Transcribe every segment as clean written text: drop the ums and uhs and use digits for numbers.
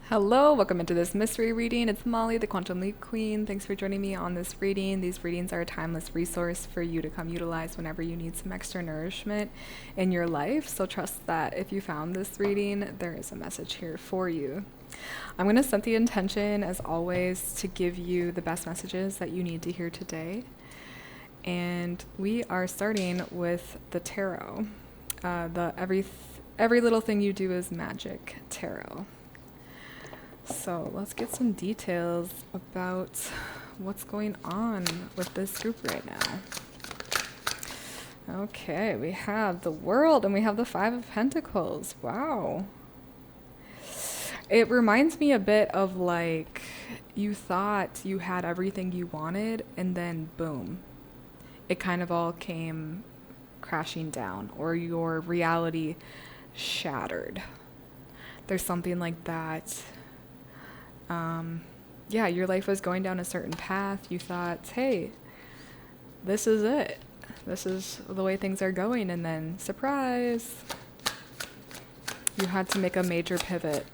Hello, welcome into this mystery reading. It's Molly, the QuantumLeapQueen. Thanks for joining me on this reading. These readings are a timeless resource for you to come utilize whenever you need some extra nourishment in your life. So trust that if you found this reading, there is a message here for you. I'm going to set the intention, as always, to give you the best messages that you need to hear today. And we are starting with the tarot. The every little thing you do is magic tarot. So let's get some details about what's going on with this group right now. Okay, we have the World and we have the Five of Pentacles. Wow. It reminds me a bit of like you thought you had everything you wanted and then boom, it kind of all came crashing down, or your reality shattered. There's something like that. Yeah, your life was going down a certain path. You thought, hey, this is it. This is the way things are going. And then, surprise, you had to make a major pivot.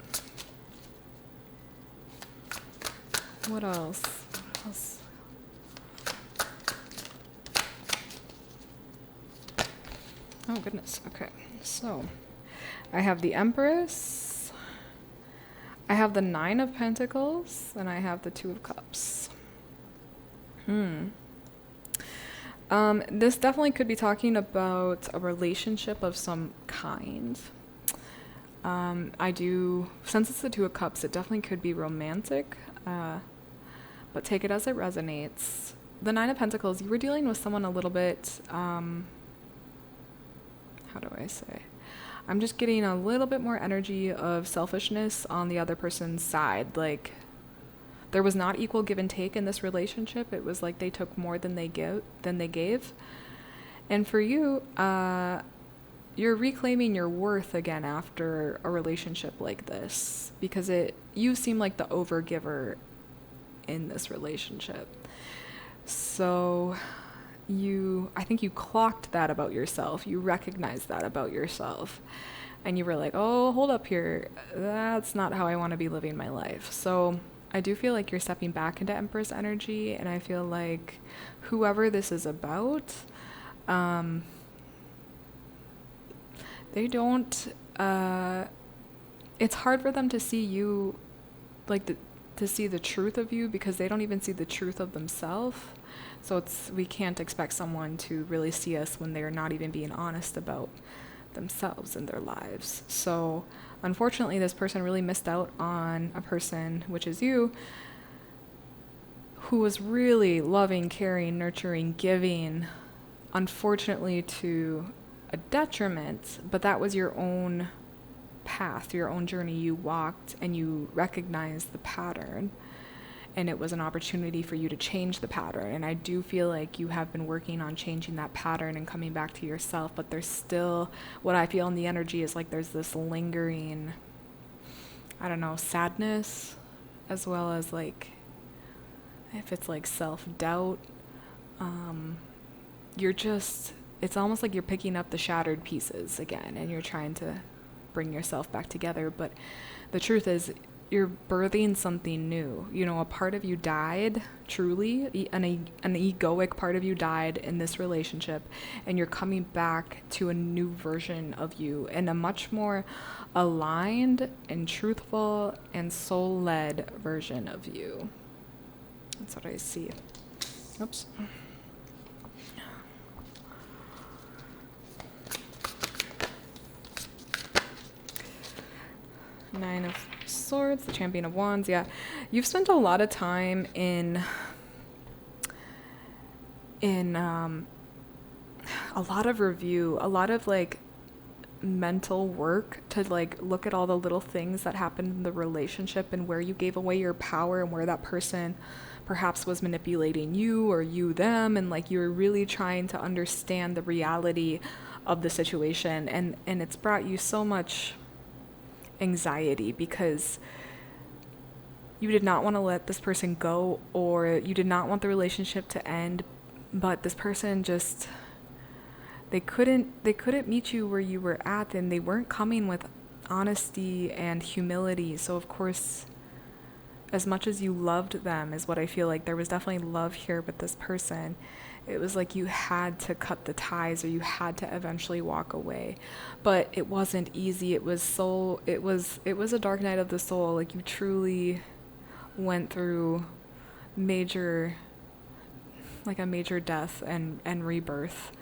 What else? What else? Oh, goodness. Okay. So, I have the Empress. I have the Nine of Pentacles, and I have the Two of Cups. This definitely could be talking about a relationship of some kind. Since it's the Two of Cups, it definitely could be romantic, but take it as it resonates. The Nine of Pentacles, you were dealing with someone a little bit, how do I say? I'm just getting a little bit more energy of selfishness on the other person's side. Like, there was not equal give and take in this relationship. It was like they took more than they gave. And for you, you're reclaiming your worth again after a relationship like this, because you seem like the overgiver in this relationship. So I think you clocked that about yourself. You recognized that about yourself. And you were like, oh, hold up here. That's not how I want to be living my life. So I do feel like you're stepping back into Empress energy. And I feel like whoever this is about, they don't, it's hard for them to see you, like to see the truth of you, because they don't even see the truth of themselves. So we can't expect someone to really see us when they're not even being honest about themselves and their lives. So unfortunately, this person really missed out on a person, which is you, who was really loving, caring, nurturing, giving, unfortunately to a detriment, but that was your own path, your own journey you walked, and you recognized the pattern. And it was an opportunity for you to change the pattern. And I do feel like you have been working on changing that pattern and coming back to yourself. But there's still, what I feel in the energy is like there's this lingering, I don't know, sadness, as well as like, if it's like self-doubt, it's almost like you're picking up the shattered pieces again and you're trying to bring yourself back together. But the truth is, you're birthing something new. You know, a part of you died, truly, an egoic part of you died in this relationship, and you're coming back to a new version of you, and a much more aligned and truthful and soul-led version of you. That's what I see. Oops. Nine of Swords, the Champion of Wands. Yeah, you've spent a lot of time in a lot of review, a lot of like mental work to like look at all the little things that happened in the relationship and where you gave away your power and where that person perhaps was manipulating you or you them, and like you were really trying to understand the reality of the situation, and it's brought you so much anxiety because you did not want to let this person go, or you did not want the relationship to end, but this person they couldn't meet you where you were at, and they weren't coming with honesty and humility. So of course, as much as you loved them is what I feel like. There was definitely love here with this person. It was like you had to cut the ties, or you had to eventually walk away. But it wasn't easy. It was a dark night of the soul. Like, you truly went through major, like a major death and rebirth.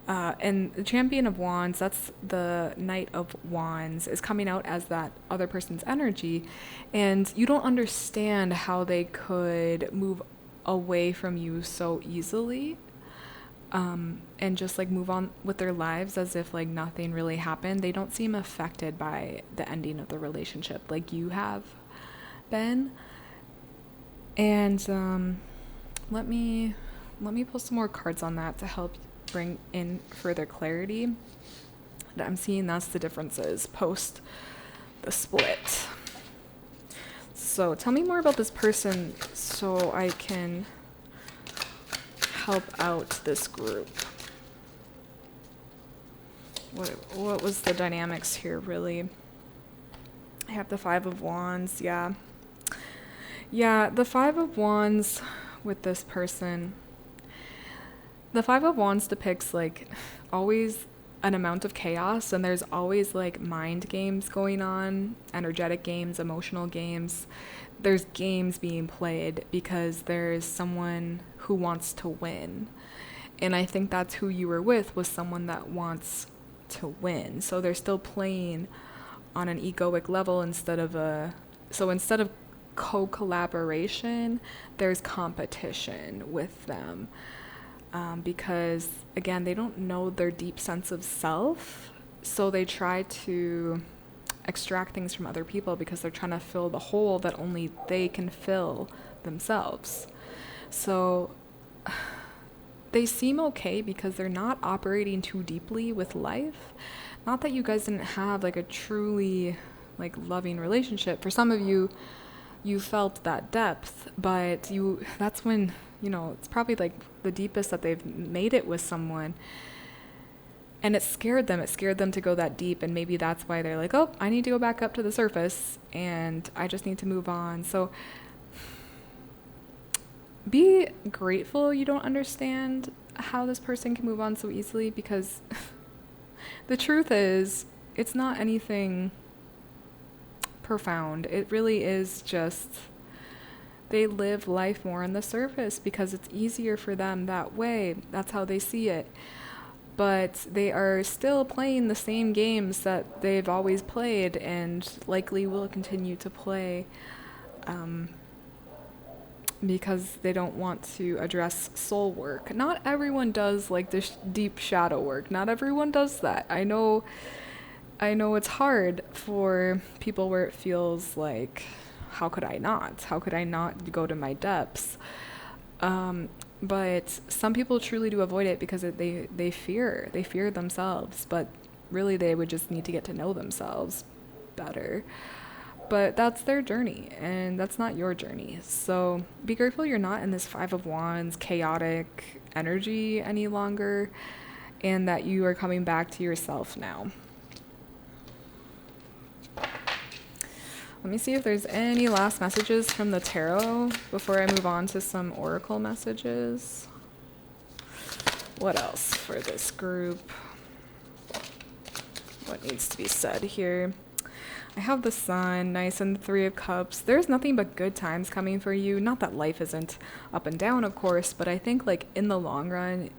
And the Champion of Wands, that's the Knight of Wands, is coming out as that other person's energy. And you don't understand how they could move away from you so easily, and just like move on with their lives as if like nothing really happened. They don't seem affected by the ending of the relationship like you have been. And let me pull some more cards on that to help bring in further clarity. I'm seeing that's the differences post the split. So tell me more about this person so I can help out this group. What was the dynamics here, really? I have the Five of Wands, yeah. Yeah, the Five of Wands with this person. The Five of Wands depicts like always an amount of chaos, and there's always like mind games going on, energetic games, emotional games. There's games being played because there's someone who wants to win. And I think that's who you were with, was someone that wants to win. So they're still playing on an egoic level instead of co-collaboration, there's competition with them. Because, again, they don't know their deep sense of self, so they try to extract things from other people because they're trying to fill the hole that only they can fill themselves. So they seem okay because they're not operating too deeply with life. Not that you guys didn't have like a truly like loving relationship. For some of you, you felt that depth, but that's when, it's probably like the deepest that they've made it with someone. And it scared them to go that deep. And maybe that's why they're like, oh, I need to go back up to the surface and I just need to move on. So be grateful you don't understand how this person can move on so easily, because the truth is, it's not anything profound. It really is just they live life more on the surface because it's easier for them that way. That's how they see it. But they are still playing the same games that they've always played and likely will continue to play, because they don't want to address soul work. Not everyone does like this deep shadow work. Not everyone does that. I know it's hard for people where it feels like, how could I not? How could I not go to my depths? But some people truly do avoid it because they fear themselves, but really they would just need to get to know themselves better. But that's their journey, and that's not your journey. So be grateful you're not in this Five of Wands chaotic energy any longer, and that you are coming back to yourself now. Let me see if there's any last messages from the tarot before I move on to some oracle messages. What else for this group? What needs to be said here? I have the Sun, nice, and the Three of Cups. There's nothing but good times coming for you. Not that life isn't up and down, of course, but I think like in the long run,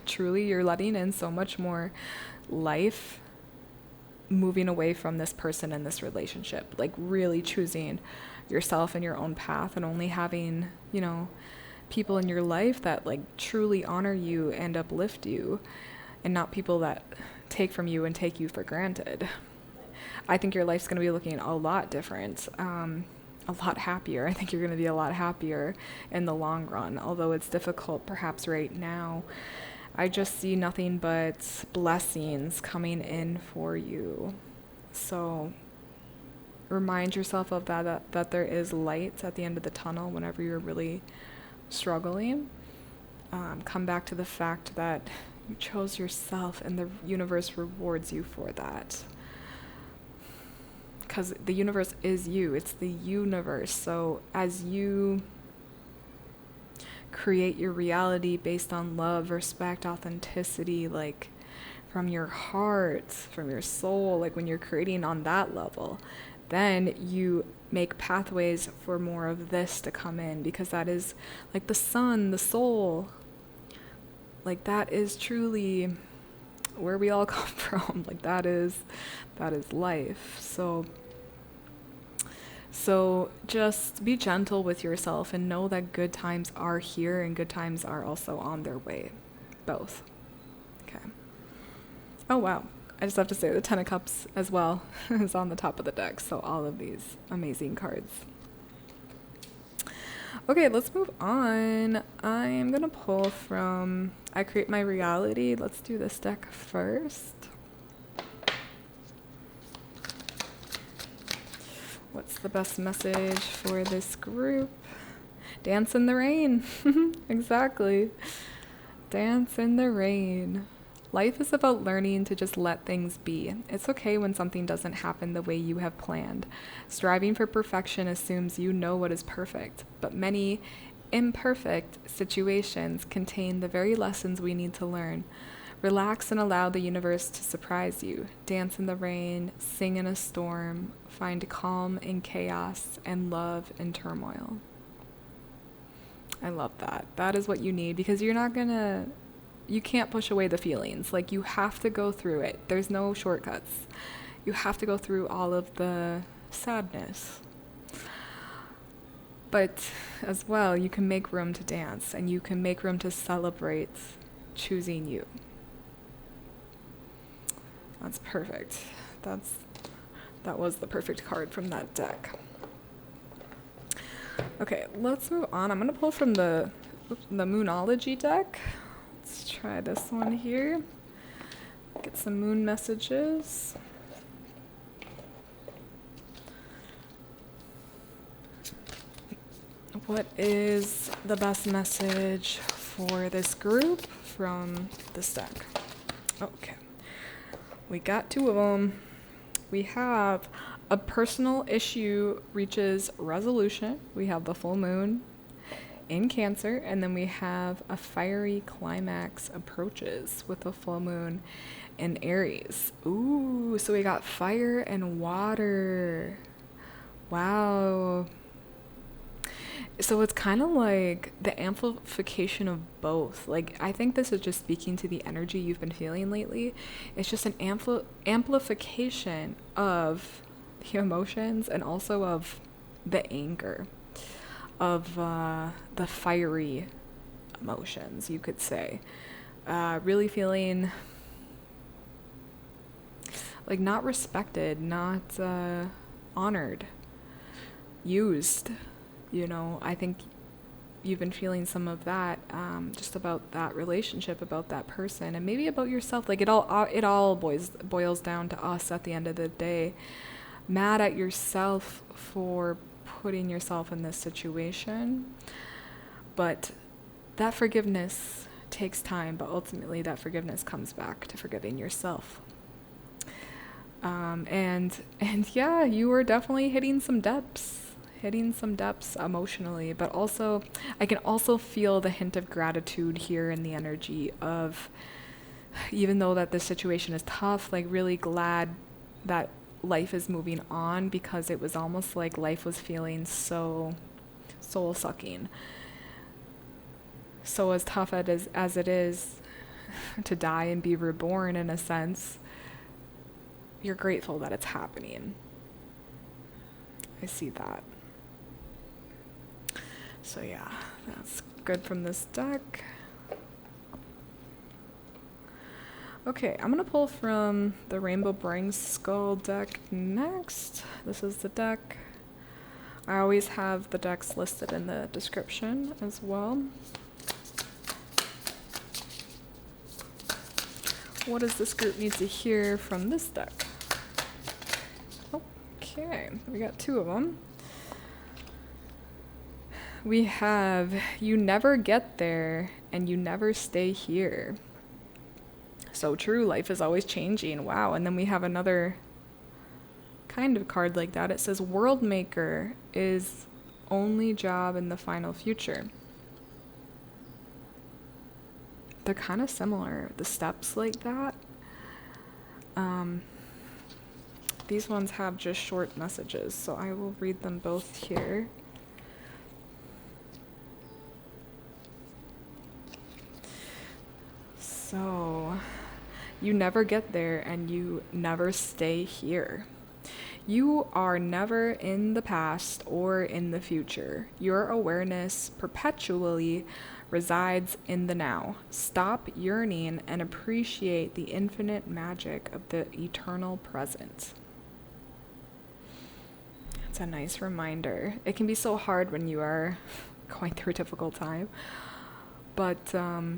truly you're letting in so much more life, moving away from this person in this relationship, like really choosing yourself and your own path, and only having, people in your life that like truly honor you and uplift you, and not people that take from you and take you for granted. I think your life's going to be looking a lot different, a lot happier. I think you're going to be a lot happier in the long run, although it's difficult perhaps right now. I just see nothing but blessings coming in for you. So remind yourself of that there is light at the end of the tunnel whenever you're really struggling. Come back to the fact that you chose yourself and the universe rewards you for that. because the universe is you. It's the universe. So as you create your reality based on love, respect, authenticity, like from your heart, from your soul, like when you're creating on that level, then you make pathways for more of this to come in, because that is like the sun, the soul, like that is truly where we all come from. Like that is life. So just be gentle with yourself and know that good times are here and good times are also on their way. Both. Okay. Oh, wow. I just have to say the Ten of Cups as well is on the top of the deck. So all of these amazing cards. Okay, let's move on. I'm going to pull from I Create My Reality. Let's do this deck first. What's the best message for this group? Dance in the rain. Exactly. Dance in the rain. Life is about learning to just let things be. It's okay when something doesn't happen the way you have planned. Striving for perfection assumes you know what is perfect, but many imperfect situations contain the very lessons we need to learn. Relax and allow the universe to surprise you. Dance in the rain, sing in a storm, find calm in chaos, and love in turmoil. I love that. That is what you need, because you can't push away the feelings. Like, you have to go through it. There's no shortcuts. You have to go through all of the sadness. But as well, you can make room to dance, and you can make room to celebrate choosing you. That's perfect. That was the perfect card from that deck. Okay, let's move on. I'm gonna pull from the Moonology deck. Let's try this one here. Get some moon messages. What is the best message for this group from this deck? Okay. We got two of them. We have a personal issue reaches resolution. We have the full moon in Cancer, and then we have a fiery climax approaches with the full moon in Aries. Ooh, so we got fire and water. Wow. So it's kind of like the amplification of both. Like, I think this is just speaking to the energy you've been feeling lately. It's just an amplification of the emotions and also of the anger, of the fiery emotions, you could say. Really feeling like not respected, not honored, used. You know, I think you've been feeling some of that, just about that relationship, about that person, and maybe about yourself. Like, it all boils down to us at the end of the day. Mad at yourself for putting yourself in this situation. But that forgiveness takes time, but ultimately that forgiveness comes back to forgiving yourself. And yeah, you were definitely hitting some depths emotionally, but also I can also feel the hint of gratitude here in the energy of, even though that this situation is tough, like really glad that life is moving on, because it was almost like life was feeling so soul sucking. So as tough as it is to die and be reborn, in a sense, you're grateful that it's happening. I see that. So yeah, that's good from this deck. Okay, I'm gonna pull from the Rainbow Brings Skull deck next. This is the deck. I always have the decks listed in the description as well. What does this group need to hear from this deck? Okay, we got two of them. We have, you never get there and you never stay here. So true, life is always changing. Wow. And then we have another kind of card like that. It says World Maker is only job in the final future. They're kind of similar, the steps like that. These ones have just short messages, so I will read them both here. So, you never get there and you never stay here. You are never in the past or in the future. Your awareness perpetually resides in the now. Stop yearning and appreciate the infinite magic of the eternal present. It's a nice reminder. It can be so hard when you are going through a difficult time. But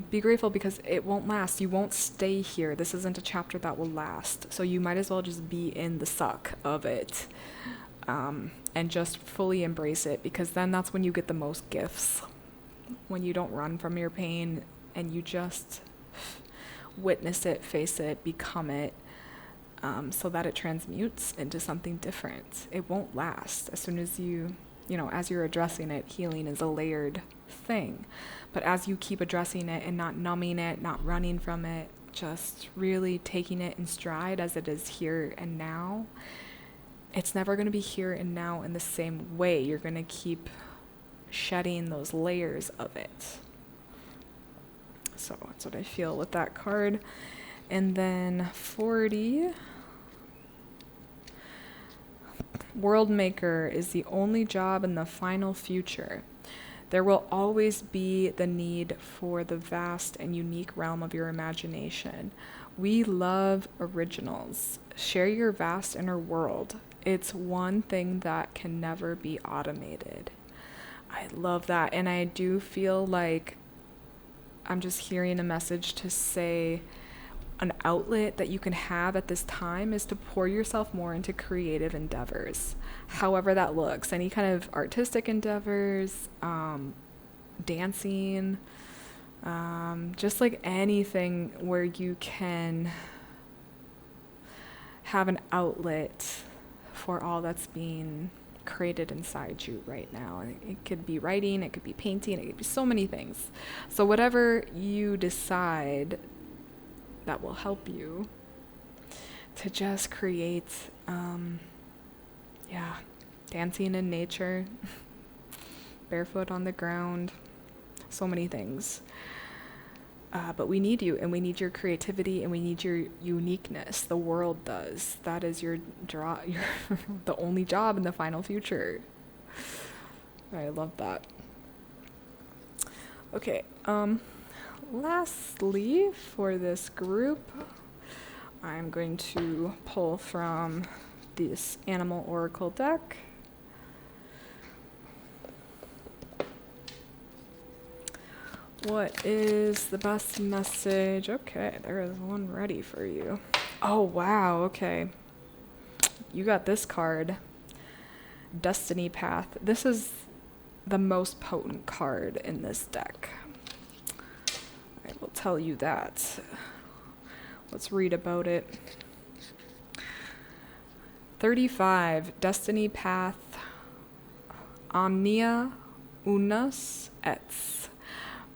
be grateful because it won't last. You won't stay here. This isn't a chapter that will last. So you might as well just be in the suck of it and just fully embrace it, because then that's when you get the most gifts. When you don't run from your pain and you just witness it, face it, become it, so that it transmutes into something different. It won't last. As soon as as you're addressing it, healing is a layered thing. But as you keep addressing it and not numbing it, not running from it, just really taking it in stride as it is here and now, it's never going to be here and now in the same way. You're going to keep shedding those layers of it. So that's what I feel with that card. And then 40. World Maker is the only job in the final future. There will always be the need for the vast and unique realm of your imagination. We love originals. Share your vast inner world. It's one thing that can never be automated. I love that. And I do feel like I'm just hearing a message to say an outlet that you can have at this time is to pour yourself more into creative endeavors, however that looks. Any kind of artistic endeavors, dancing, just like anything where you can have an outlet for all that's being created inside you right now. And it could be writing, it could be painting, it could be so many things. So whatever you decide that will help you to just create, dancing in nature, barefoot on the ground, so many things. But we need you, and we need your creativity, and we need your uniqueness. The world does. That is your the only job in the final future. I love that. Okay, lastly, for this group, I'm going to pull from this Animal Oracle deck. What is the best message? Okay, there is one ready for you. Oh, wow, okay. You got this card, Destiny Path. This is the most potent card in this deck. I will tell you that. Let's read about it. 35, Destiny Path, Omnia Unus Ets.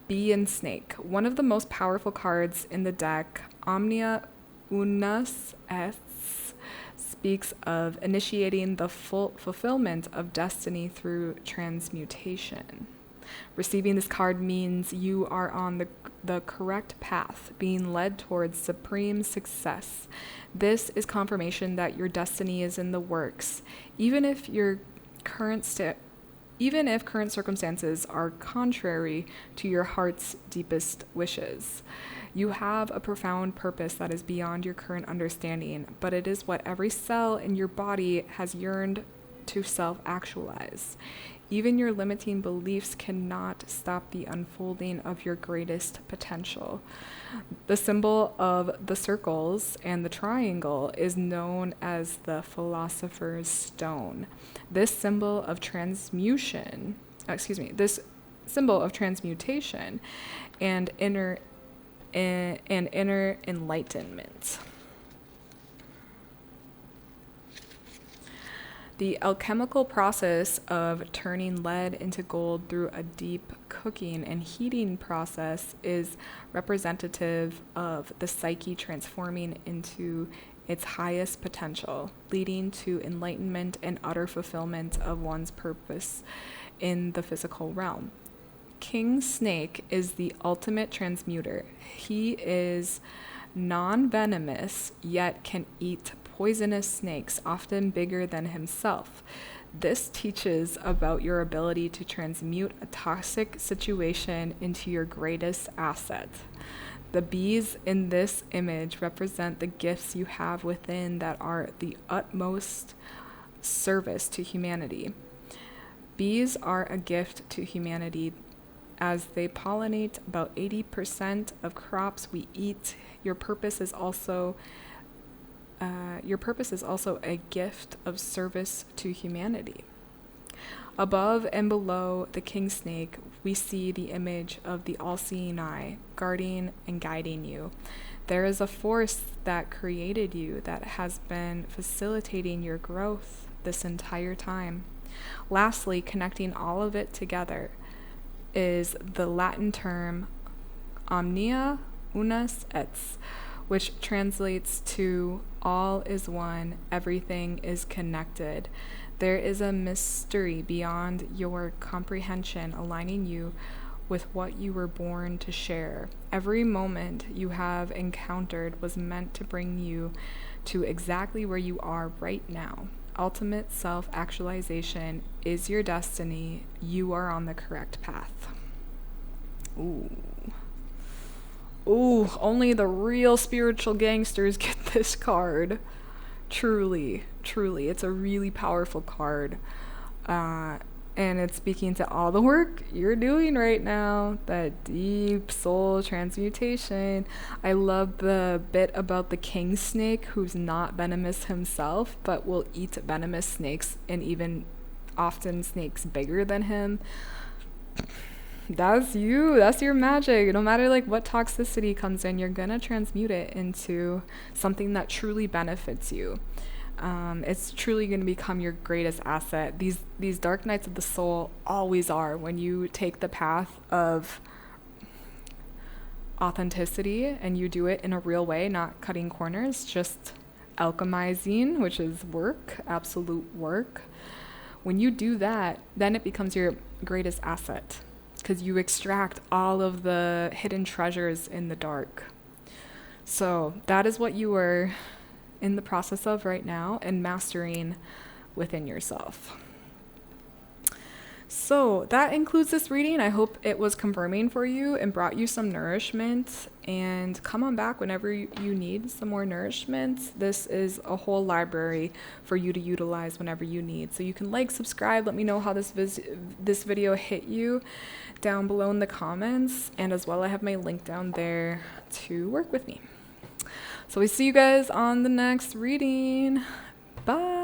Bee and Snake. One of the most powerful cards in the deck, Omnia Unus Ets, speaks of initiating the full fulfillment of destiny through transmutation. Receiving this card means you are on the correct path, being led towards supreme success. This is confirmation that your destiny is in the works, even if current circumstances are contrary to your heart's deepest wishes. You have a profound purpose that is beyond your current understanding, but it is what every cell in your body has yearned to self-actualize. Even your limiting beliefs cannot stop the unfolding of your greatest potential. The symbol of the circles and the triangle is known as the Philosopher's Stone. This symbol of transmutation and inner enlightenment. The alchemical process of turning lead into gold through a deep cooking and heating process is representative of the psyche transforming into its highest potential, leading to enlightenment and utter fulfillment of one's purpose in the physical realm. King Snake is the ultimate transmuter. He is non-venomous, yet can eat poisonous snakes, often bigger than himself. This teaches about your ability to transmute a toxic situation into your greatest asset. The bees in this image represent the gifts you have within that are the utmost service to humanity. Bees are a gift to humanity as they pollinate about 80% of crops we eat. Your purpose is also a gift of service to humanity. Above and below the king snake, we see the image of the all-seeing eye, guarding and guiding you. There is a force that created you that has been facilitating your growth this entire time. Lastly, connecting all of it together is the Latin term omnia unus et, which translates to all is one, everything is connected. There is a mystery beyond your comprehension, aligning you with what you were born to share. Every moment you have encountered was meant to bring you to exactly where you are right now. Ultimate self-actualization is your destiny. You are on the correct path. Ooh. Ooh, only the real spiritual gangsters get this card. Truly, truly. It's a really powerful card. And it's speaking to all the work you're doing right now, that deep soul transmutation. I love the bit about the king snake who's not venomous himself, but will eat venomous snakes, and even often snakes bigger than him. That's you. That's your magic. No matter like what toxicity comes in, you're gonna transmute it into something that truly benefits you. It's truly going to become your greatest asset. These dark nights of the soul always are, when you take the path of authenticity and you do it in a real way, not cutting corners, just alchemizing, which is work, absolute work. When you do that, then it becomes your greatest asset, because you extract all of the hidden treasures in the dark. So that is what you are in the process of right now, and mastering within yourself. So that includes this reading. I hope it was confirming for you and brought you some nourishment, and come on back whenever you need some more nourishment. This is a whole library for you to utilize whenever you need. So you can like, subscribe, let me know how this video hit you down below in the comments, and as well I have my link down there to work with me. So we see you guys on the next reading. Bye.